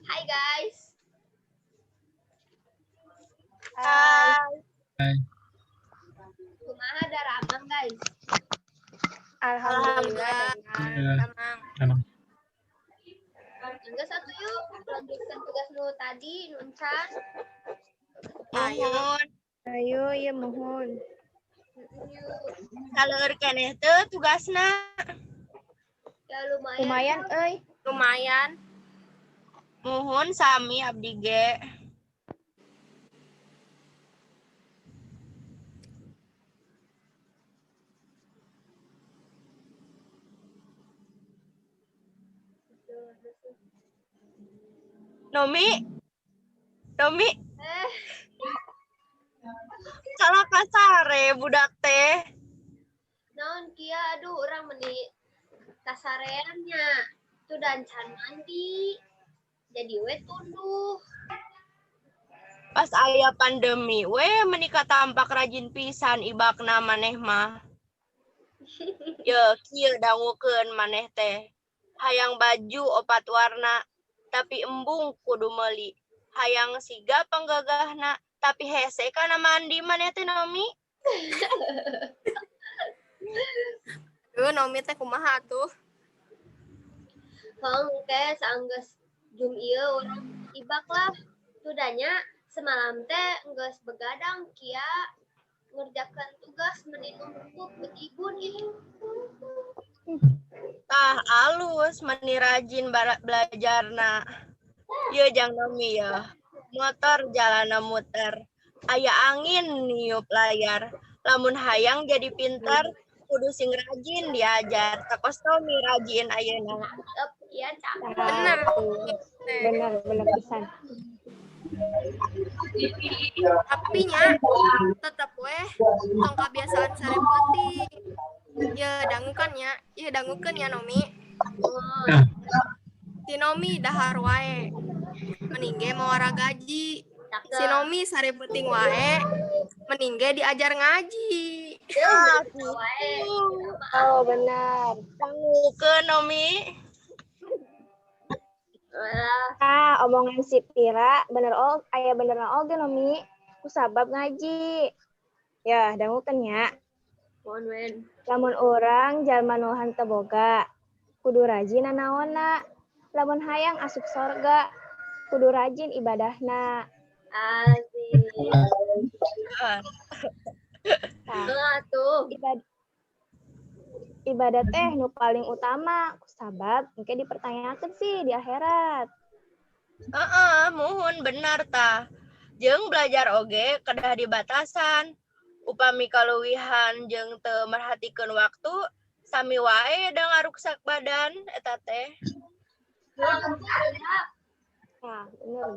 Hai guys. Hai. Kumaha daramang guys. Alhamdulillah. Emang. Enggak satu yuk lanjutkan tugas lu tadi Nuncan. Ayo ya mohon. Yuk. Saleur keneh teh tugasna. Ya lumayan. Lumayan euy. Lumayan. Mohon sami abdi ge. Nomi. Salah kasare budak teh. Naon kia aduh orang meni kasareannya. Itu dan can mandi. Jadi we tunduh. Pas aya pandemi we menikah tampak rajin pisan ibakna maneh mah. Ye kieu dangukeun maneh teh. Hayang baju opat warna tapi embung kudu meuli. Hayang siga panggagahna tapi hese kana mandi maneh teh Nomi. Nomi teh kumaha tuh? Hongke saanggeus jum ieu urang ibak lah. Tudanya semalam teh geus begadang kia ngerjakan tugas meninung buku betibun ieu. Tah alus meni rajin belajarna. Ye jang Nomi ya. Motor jalana muter. Aya angin niup layar. Lamun hayang jadi pinter kudu sing rajin diajar. Takos Nomi rajin ayeuna. Mantep, iya Cak. Benar pisan. Tapi nya tetep weh tong kebiasaan sare putih. Ya dangukeun ya Nomi. Si Nomi dahar wae. Meningge mawara gaji. Si Nomi sare peuting wae. Meningge diajar ngaji. Oh, benar. Dangukeun Nomi. Omongan si Tira bener aya benerna oge Nomi. Kusabab ngaji. Ya, dangukeun nya. Mohon wen. Lamun urang jalma nu henteu boga, kudu rajin nanaonna. Lamun hayang asup sorga, kudu rajin ibadahna. Asik. Tuh. Ibadah teh nu paling utama, kusabab engke dipertanyakeun sih di akhirat. Muhun benar tah. Jeung belajar oge kedah dibatasan. Upami kaluwihan jeung teu merhatikeun waktu, sami wae da ngaruksak badan eta teh. Nah,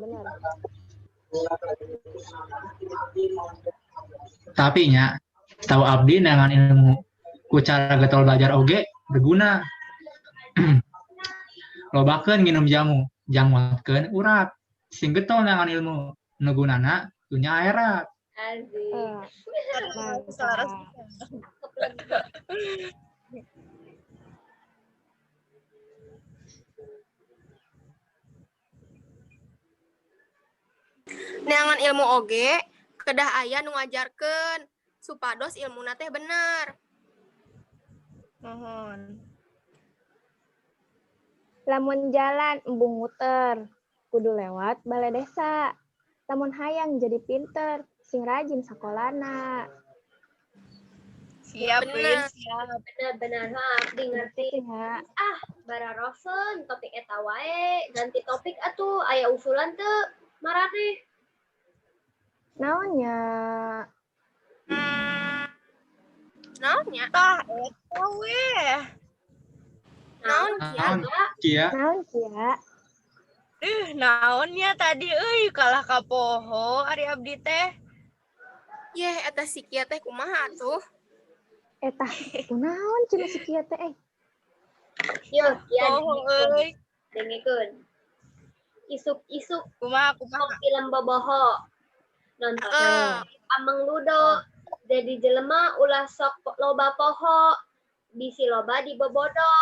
bener. Tapi nya tahu abdi dengan ilmu ku cara getol belajar oge berguna. Lobakeun nginum jamu, jamukeun urat. Sing getol dengan ilmu nu gunana dunya akhirat. Asik. Neangan ilmu oge kedah aya nu ngajarkeun supados ilmuna teh bener. Mohon. Lamun jalan embung muter, kudu lewat balai desa. Lamun hayang jadi pinter, sing rajin sakolana. Siap, Bener. siap. Benar abdi ngerti. Ya. Bararosen topik eta wae. Ganti topik atuh aya usulan teu maraneh. Naonnya? Naonnya? Tah eta weh. Naon Kia. Naon sia? Naonnya tadi kalah ka poho ari abdi teh. Yeh eta si Kia teh kumaha tuh? Eta, kunaon cenah si kieu teh? Yo, kian Poho euy. dengikeun. Isuk-isuk Kumaha? film boboho. Nonton Ameng Ludo. Jadi jelema ulah sok loba poho. Bisi loba di bobodo.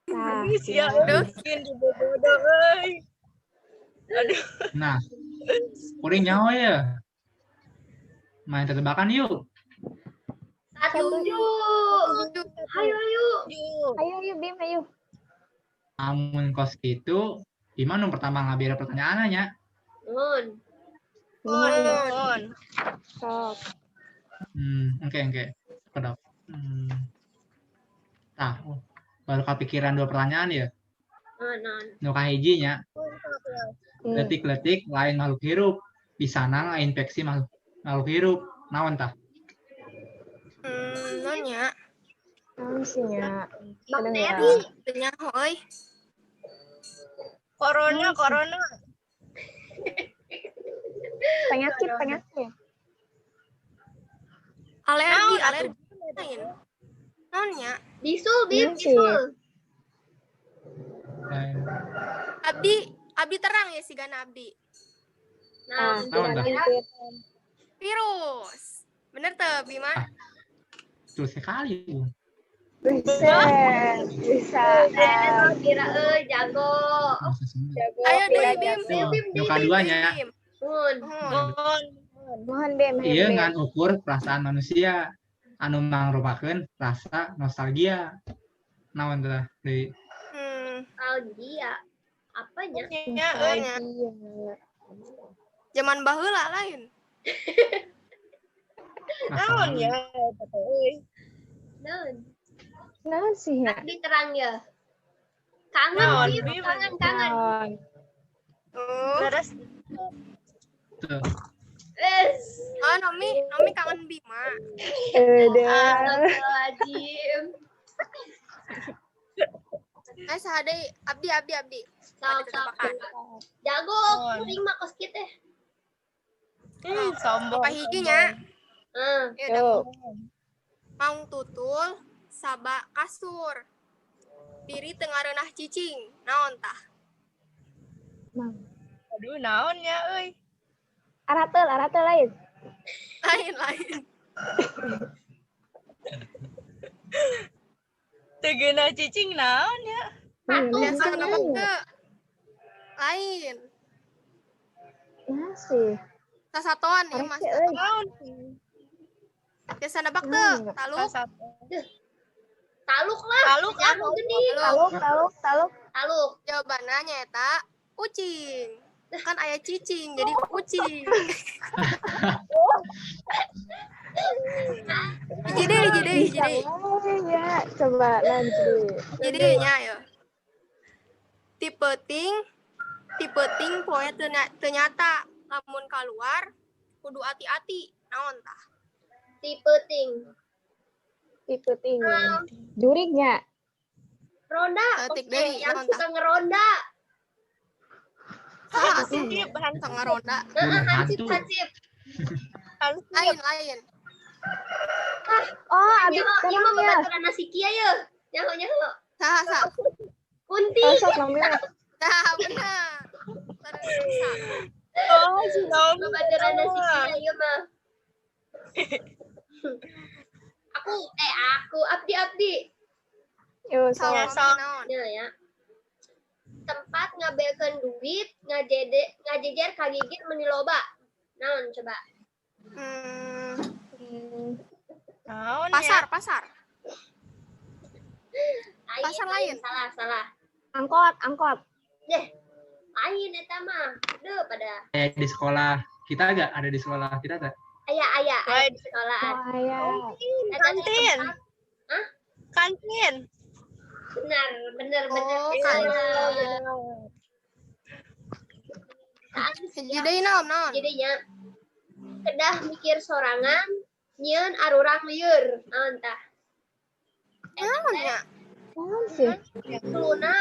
Nah, Sia euy di bobodo euy. Aduh. Nah, kuring nyawa ya. Main tebakan yuk. Setuju. Hayo. Yuk. Ayo Bim, ayo. Amun kos gitu, gimana pertama ngambil pertanyaannya? Nun. Mohon. Sok. Oke. Kedap. Nah, baru kepikiran 2 pertanyaan ya. Non. Nu kahijinya, letik-letik lain makhluk hirup. Di sana infeksi makhluk hirup. Naon tah? Nonya. Naon sih nya? Bakteri. Tanya euy. Corona. Penyakit. Alergi Naon, atuh? lain. Nonya. Bisul, Bim, Iya sih. bisul. Abdi terang ya si Gana Abdi. Nah, Naon tah? Virus. Bener tuh, Bima? Betul sekali. Bisa. kira jago. Masa sih? Ayo deh, Kira Bim. Oh, nu kaduanya. Bim. Nun. Mohon. Mohon Bim. Iya ngan ukur perasaan manusia anu mangrupakeun rasa nostalgia. Naon tah? Deui. Nostalgia. Apanya? Ya, Zaman baheula lain. naon ya, kata euy. Nun. Naon sih ya? Abdi terang ya. Kangen, Naon, Bim. Bim? Kangen. Naon? Beres. Tuh. Oh, Nomi kangen Bima. Astagfirullahaladzim. Sahade Abdi. Sok. Jago, kuring mah kos kita. Sombong. Apa hijinya? Ya udah. Tuh. Maung tutul sabak kasur. Diri tengah renah cicing. Naon tah? Aduh, naon ya euy. Aratel lain. Lain. Tegeuna cicing naon ya? Biasa Naon nebak ya? teu. Lain. Nah sih. Sasatoan ya Arek Mas. sih, euy. Naon sih? Biasa nebak teu. Taluk. Taluk lah. Taluk, Jago geni. Taluk. Jawabannya nyata ucing. Kan ayah cicing jadi ucing. Hiji deh. Ya, coba nanti. Jadi nya ya. Tipe ting poe ternyata lamun keluar kudu hati-hati. Naon tah? Tipe ting. Jurignya. Ronda. Ketik Oke, deui, yang naon suka ngeronda. Hansip Hansip. tengah ronda. Hansip. Lain. Oh, Iya, abis iya mah babaturan nasi kia ya. Nyaho. Sah. Kunti. Sok namanya. Nah, benar. Bisa. Oh, si Naomi. Babaturan nasi kia ya mah. Aku Abdi. Yo, Sok sok. naon? Ya. Tempat ngabelkeun duit, ngajejer kagigit meni loba. Naon coba? Naon Pasar. Lain. lain. Salah. Angkot. Lain eta mah. Duh pada. Di sekolah kita ada di sekolah kita ada. Aya di sekolah. Oh, ya. Kantin. Hah? Kantin. Bener. Oh, Salah. Jadi naon? Jadinya kedah mikir sorangan, nyieun arurang lieur. Naon tah? Naon ya? Naon sih? Tuluna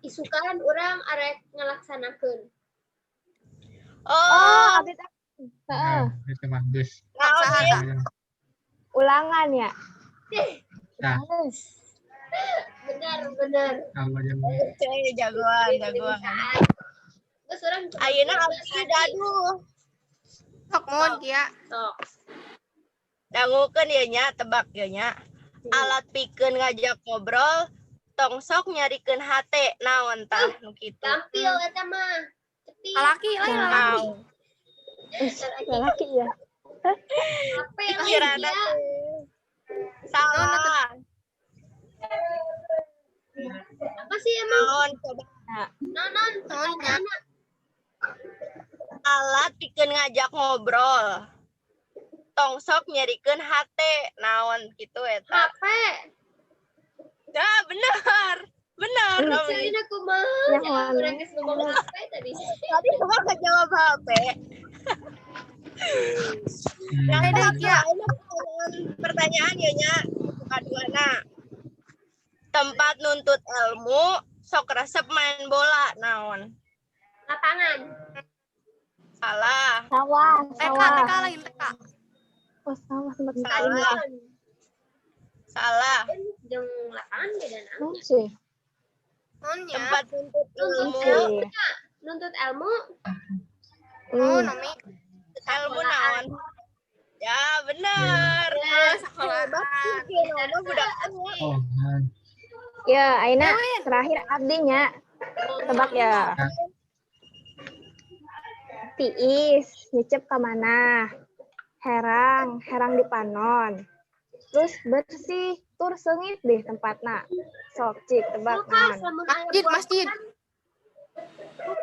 isukan urang arek ngelaksanakeun. Oh, Abis. Heeh. Itu bagus. naon ya? Ulangan ya. Nah, Bener. kalau aja Jagoan. Terus urang Ayeuna abdi daduh. Sok mohon kia. Sok. Dangukeun ieu nya, tebak ieu nya. Alat pikeun ngajak ngobrol, tong sok nyarikeun hate. Naon tah nu kitu? Gampil eta mah. Lalaki lain lalaki. Laki ya. Apa yang Pikiran dia? aku. Salah. Apa sih emang? Naon coba. Non, pertanyaan. Alat pikeun ngajak ngobrol. Tong sok nyerikeun hate. Naon gitu eta. HP. Ya benar. Benar. Nomi. Celina kumaha? Yang Ya, mana? orang geus ngomong HP tadi. Tadi cuma kejawab HP. Yang Beda, kedua, ya. ini pertanyaan ya nya. Kedua tempat nuntut ilmu sok resep main bola naon. Lapangan. Salah. Sawah. TK lain TK. Oh, sawah tempat Salah. Salah. Jeung lapangan beda nah. sih. Nonnya. Tempat nuntut ilmu. Sih. Nuntut ilmu. Oh, Nomi. Ilmu naon. Ya benar. Oh, sekolahan. Kira budak Oh, man. Ya, Aina terakhir abdinya. Tebak ya. Tiis, nyicep ke mana? Herang dipanon. Terus bersih, tur sengit deh tempatna. Sok cik tebak Kulkas, naon. lamun aya Masjid, buah masjid.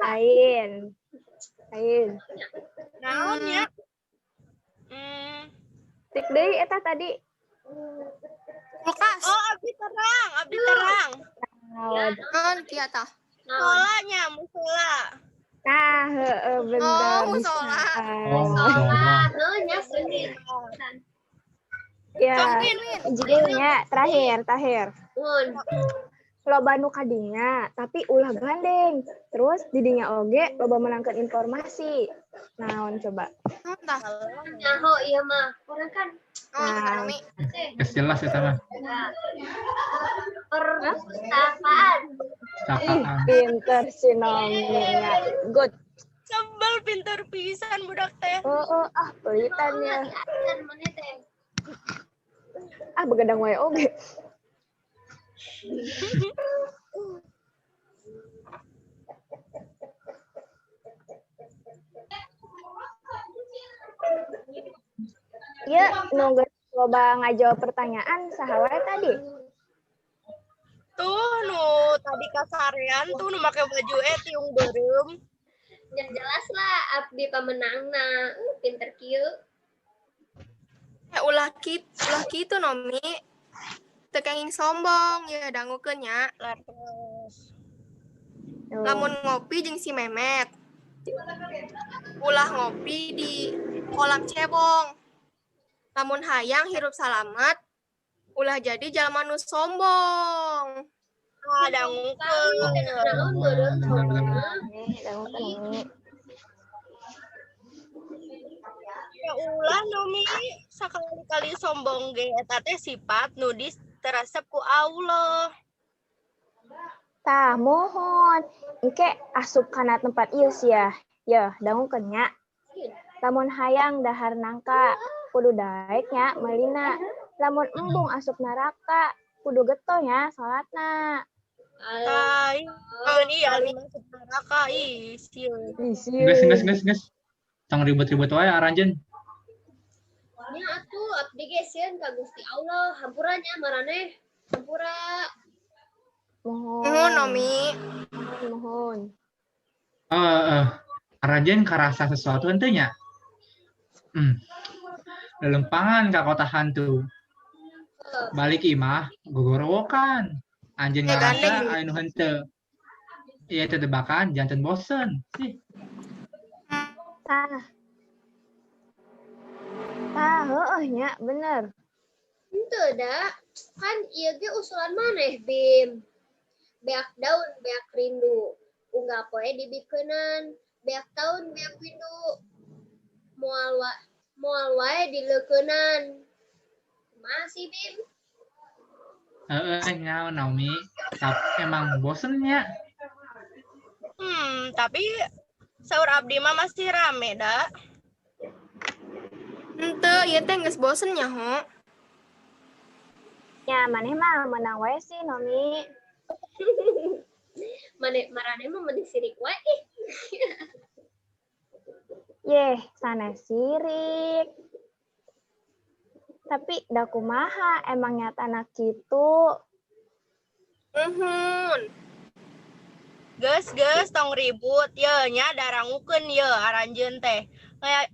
Lain. naon ya. Tik deui eta tadi. Kulkas. Oh, abdi terang. Naon. Non kia tah. Musolanya, musola. Nah, heeh bener. Oh, bisa. musola. Oh, Salah, nya sengit. Ya, Sokin, jadinya terakhir. Mun. Loba nu kadinya, tapi ulah gandeng. Terus didinya oge loba menangkan informasi. Naon coba? Non tah. Nyaho ieu mah. Orang kan Oh, Nah. Nomi. Geus jelas eta mah. perpustakaan. Pustakaan. Pinter si Nominya. Good. Sebel pinter pisan budak teh. Pelitannya. Acan mana teh? Begadang wae oge. Ya, nunggu coba ngajawab pertanyaan saha wae tadi. Tuh nu tadi kasarean tuh nu make baju tiung beureum. Ya jelas lah abdi pemenangna. Pinter kieu. Ulah kitu Nomi. Teu kenging sombong ya dangukeun nya. Terus Lamun ngopi jeung si Memet. Ulah ngopi di kolam cebong. Lamun hayang hirup salamet. Ulah jadi jalma nu sombong. ada ngungkeun. Naon beureum sombongna. Ya ulah Nomi sakali-kali sombong ge eta teh sifat nu diresep ku Allah. Tah mohon. Engke asup kana tempat ieu sia. Ya, dangukeun nya. Lamun hayang dahar nangka, kudu daek nya meulina. Lamun embung asup neraka, kudu geto nya salatna. Tai, iya masuk neraka ih sieun. Geus. Tong ribet-ribet wae aranjeun. Nya atuh abdi ge sieun ka Gusti Allah. Hampurannya maraneh. Hampura. Nuhun Nomi. Mohon. Aranjeun karasa sesuatu henteu nya? Lelempangan ka kota hantu. Balik imah gogorowokan. Anjeun ngarasa aya nu henteu. Ieu teh tebakan janten bosen. Sih. Heueuh nya bener. Henteu da. Kan ieu ge usulan maneh, Bim. Beak daun, beak rindu. Unggah poe dibikeunan. Beak daun, beak rindu. Moal wae dileukeunan. Masih, Bim. Nya Naomi. Tapi emang bosen nya. Tapi saur abdi mah masih rame da. Henteu, ieu teh geus bosen nya ho. Ya, maneh mah menang wae sih, Nomi. Maraneh mah meuni sirik wae. Yeh, sana sirik. Tapi da kumaha emang nyatana kitu. Geus tong ribut ye nya darangukeun ye aranjeun teh.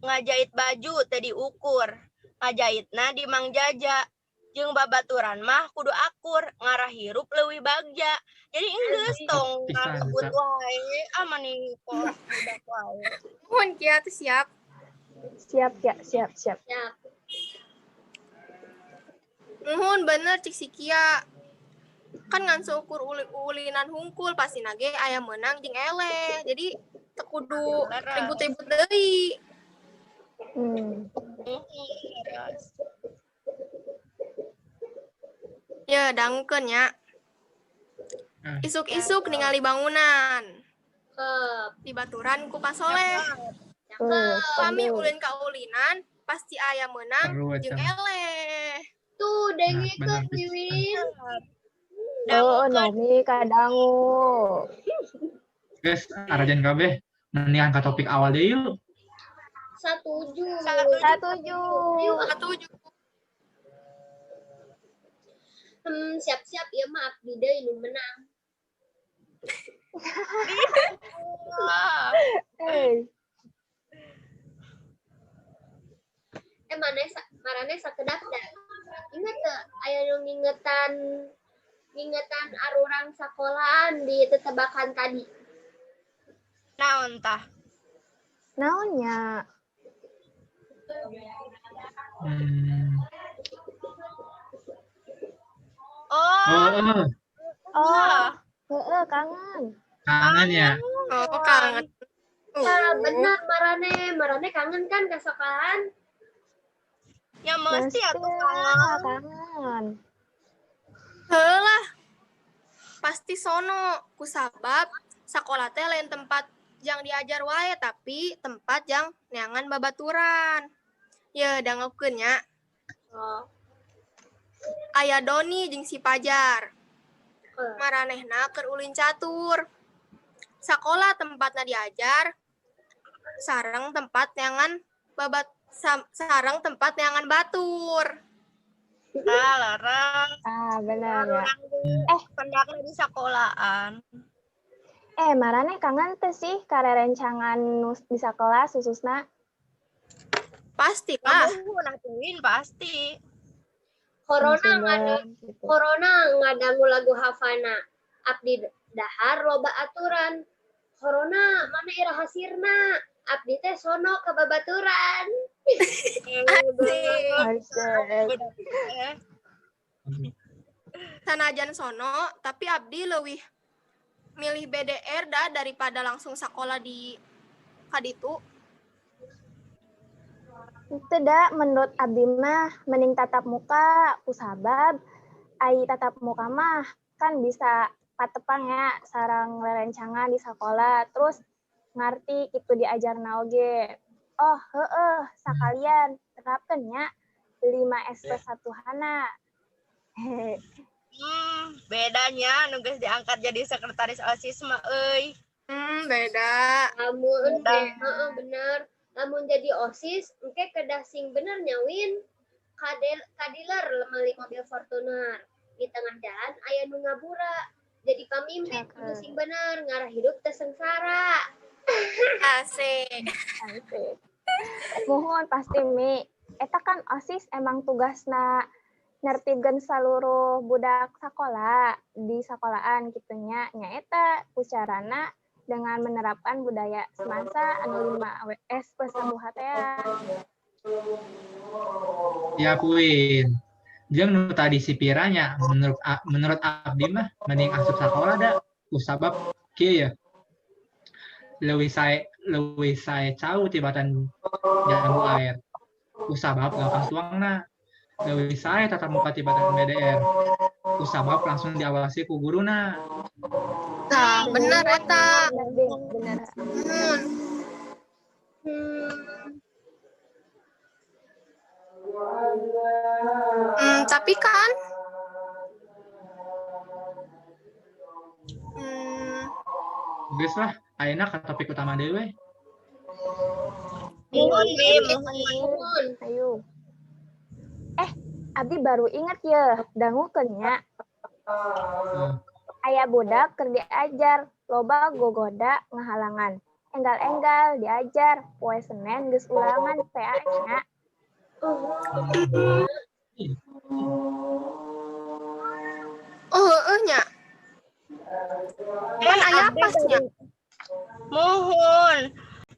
Ngajait baju teh diukur. Ngajahitna di Mang Jaja. Jeung babaturan mah kudu akur, ngarah hirup leuwih bagja. Jadi geus tong Pisan, ngalebut Sa. wae maning polos budak wae. Mohon kia tuh siap. Siap ya, siap. Ya, Mohon bener cik si Kia. Kan ngan seukur ulinan hungkul pasti nage aya menang jeung eleh. Jadi teu kudu ribut-ribut deui. Ya dangukeun nya. Isuk-isuk ningali bangunan. Di baturan ku Pasoleh. Kami ulin ka ulinan pasti aya menang Seru jeung eta. eleh. tuh Nah, dengekeun bener pisan. Wiwin. Oh, Nomi kadangu. Guys, arajan kabeh mendingan ke topik awal deh yuk. Satuju. Satuju. Satuju. Siap-siap ya mah abdi deui nu menang. Eh, Marane sakedap dah. Ingat teu aya nu ngingetan arurang sakolahan di tetebakan tadi. Naon tah? naonnya? Oh, Oh, heeh, kangen. Kangen ya. Oh, kangen. Ah, benar Marane kangen kan ke sekolahan? ya mesti atuh lah, kangen. kangen. Heulah. Pasti sono kusabab sakola teh lain tempat yang diajar wae tapi tempat yang neangan babaturan. Ya dangukeun nya. Oh, Aya Doni jeung si Pajar. Maranehna keur ulin catur. Sakola tempatna diajar sareng tempat neangan sareng tempat neangan batur. Larang. Benar ya. Pendakna di sekolahan. Marane kangen teh sih karerencangan bisa kelas khususna. Pasti lah. Natuin pasti. Corona ngadangu lagu Havana. Abdi dahar loba aturan. Corona mana iraha sirna. Abdi teh sono ke babaturan. Sanajan sono tapi abdi leuwih milih BDR dah daripada langsung sekolah di kaditu. Itu dah menurut abdi mah mending tatap muka kusabab ai tatap muka mah kan bisa patepang ya sarang lerencangan di sekolah terus ngarti itu diajarna oge. Oh, sakalian terapkeun nya 5 SP1 hana. Bedanya nugas diangkat jadi sekretaris OSIS mah euy. Beda. Lamun bener. Lamun jadi OSIS engke kedah sing bener nyawin. Kadiler meuli mobil Fortuner. Di tengah jalan aya nu ngabura. Jadi pamimpin kudu sing bener ngarah hidup teu sengsara. Asik. Mohon pasti Mi. Eta kan OSIS emang tugasna nertibkeun seluruh budak sekolah di sekolahan gitunya. Nya eta ucarana dengan menerapkan budaya semasa anu 5 WS pesabuhat teh. Ya Puin. Jeung nu tadi si Piranya menurut abdi mah mending asup sakola da kusabab kieu ya. Leuwih sae cau tibatan jambu air. Kusabab gampang tuangna. Leuwih sae tatap muka tibatan BDR. Kusabab langsung diawasi ku guruna. Nah, bener eta. Bener. Tapi kan Geus lah, ayeuna ka topik utama deui we. Muhun, Bim. Nuhun. Ayo. Abdi baru ingat ya, dangukeun nya. Aya budak keur diajar, loba gogoda ngahalangan. Enggal-enggal diajar, poe Senen geus ulangan PAS-nya. Oh, nya. Kan aya Abdi pasnya. bade- Muhun.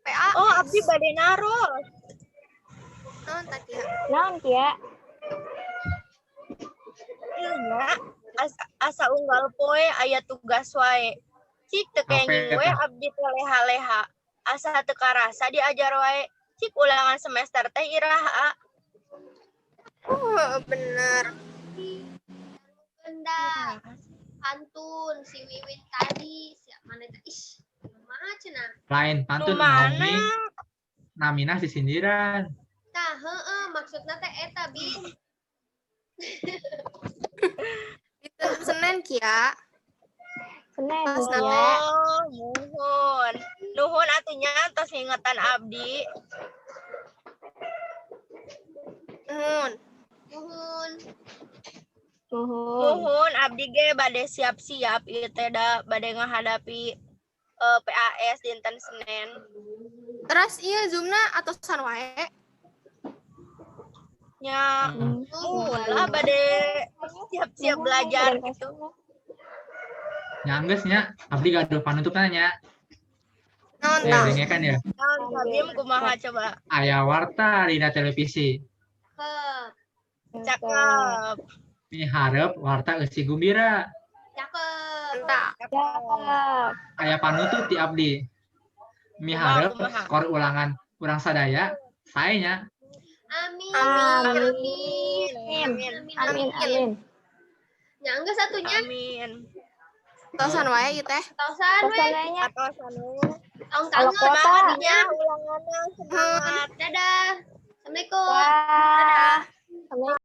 PAS. Oh, Abdi bade naros. Naon tadi ya? Naon Kia? Ieu nya asa unggal poe aya tugas wae. Cik teu Apa kenging we eta? abdi teh leha-leha. Asa teu karasa diajar wae. Cik ulangan semester teh iraha. Oh, bener. Benda pantun si Wiwin tadi siap mana teh ish kumaha cenah. Lain Nu pantun mana? Naomi, Namina sisindiran. Tah heueuh maksudna teh eta Bin. Itu Senin Kia. Senen Pas Kia. Oh, muhun. Nuhun atunya tos ingetan abdi. Nuhun. Nuhun. Nuhun. Nuhun abdi ge bade siap-siap ieu teh da bade ngahadapi PAS dinten Senin. Terus iya Zoomna atosan wae. Nya Hmm. nuhun lah bade siap-siap belajar gitu. Nyanggesnya, abdi gaduh panutupna nya. Naon Ya, tah? dengekan ya. Naon Sabim kumaha coba? Aya warta dina televisi. Heuh, Cakep. Miharep warta eusi gumbira. cakep. Entah. Cakep. Aya panutup ti abdi. Miharep Kumaha? skor ulangan urang sadaya sae nya. Amin. Amin. Amin, amin. Nyangga satunya Amin. Atosan wae ieu teh. tosan we. Pesannya Atau sanu. Tong Kalau kangen kota. adinya. Ulangannya semangat. Dadah. Assalamualaikum. Wah. Assalamualaikum.